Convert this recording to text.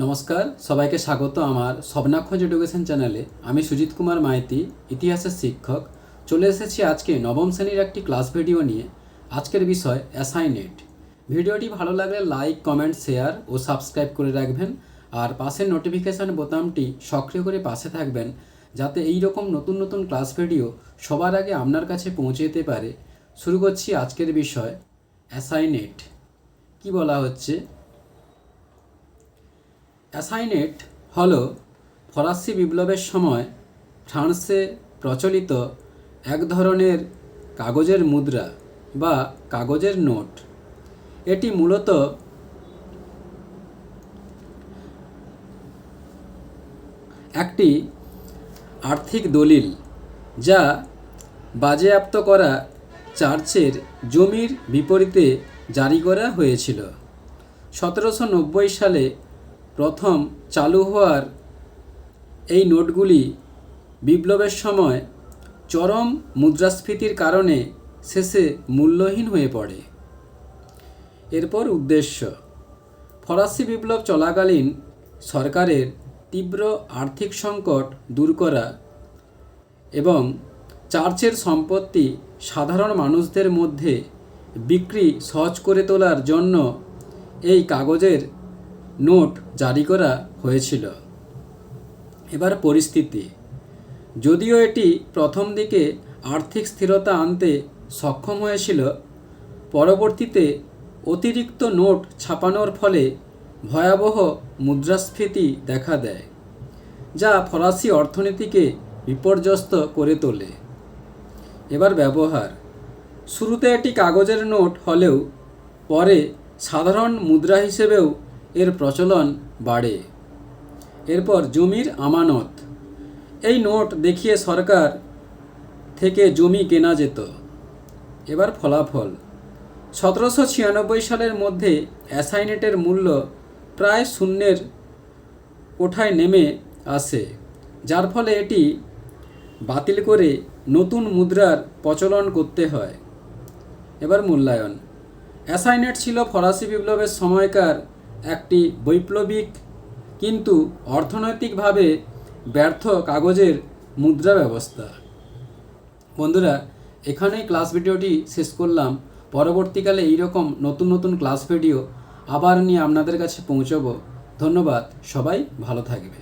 নমস্কার, সবাইকে স্বাগত আমার স্বপ্নাক্ষজ এডুকেশন চ্যানেলে। আমি সুজিত কুমার মাইতি, ইতিহাসের শিক্ষক। চলে এসেছি আজকে নবম শ্রেণীর একটি ক্লাস ভিডিও নিয়ে। আজকের বিষয় অ্যাসাইনেট। ভিডিওটি ভালো লাগলে লাইক, কমেন্ট, শেয়ার ও সাবস্ক্রাইব করে রাখবেন। আর পাশের নোটিফিকেশান বোতামটি সক্রিয় করে পাশে থাকবেন, যাতে এই রকম নতুন নতুন ক্লাস ভিডিও সবার আগে আপনার কাছে পৌঁছে যেতে পারে। শুরু করছি আজকের বিষয় অ্যাসাইনেট। কি বলা হচ্ছে? অ্যাসাইনেট হল ফরাসি বিপ্লবের সময় ফ্রান্সে প্রচলিত এক ধরনের কাগজের মুদ্রা বা কাগজের নোট। এটি মূলত একটি আর্থিক দলিল, যা বাজেয়াপ্ত করা চার্চের জমির বিপরীতে জারি করা হয়েছিল। 1790 সালে প্রথম চালু হওয়ার এই নোটগুলি বিপ্লবের সময় চরম মুদ্রাস্ফীতির কারণে শেষে মূল্যহীন হয়ে পড়ে। এরপর উদ্দেশ্য: ফরাসি বিপ্লব চলাকালীন সরকারের তীব্র আর্থিক সংকট দূর করা এবং চার্চের সম্পত্তি সাধারণ মানুষদের মধ্যে বিক্রি সহজ করে তোলার জন্য এই কাগজের নোট জারি করা হয়েছিল। এবার পরিস্থিতি: যদিও এটি প্রথম দিকে আর্থিক স্থিরতা আনতে সক্ষম হয়েছিল, পরবর্তীতে অতিরিক্ত নোট ছাপানোর ফলে ভয়াবহ মুদ্রাস্ফীতি দেখা দেয়, যা ফরাসি অর্থনীতিকে বিপর্যস্ত করে তোলে। এবার ব্যবহার: শুরুতে এটি কাগজের নোট হলেও পরে সাধারণ মুদ্রা হিসেবেও এর প্রচলন বাড়ে। এরপর জমির আমানত: এই নোট দেখিয়ে সরকার থেকে জমি কেনা যেত। এবার ফলাফল: 1796 সালের মধ্যে অ্যাসাইনেটের মূল্য প্রায় শূন্যের কোঠায় নেমে আসে, যার ফলে এটি বাতিল করে নতুন মুদ্রার প্রচলন করতে হয়। এবার মূল্যায়ন: অ্যাসাইনেট ছিল ফরাসি বিপ্লবের সময়কার একটি বৈপ্লবিক কিন্তু অর্থনৈতিকভাবে ব্যর্থ কাগজের মুদ্রা ব্যবস্থা। বন্ধুরা, এখানেই ক্লাস ভিডিওটি শেষ করলাম। পরবর্তীকালে এইরকম নতুন নতুন ক্লাস ভিডিও আবার নিয়ে আপনাদের কাছে পৌঁছব। ধন্যবাদ, সবাই ভালো থাকবে।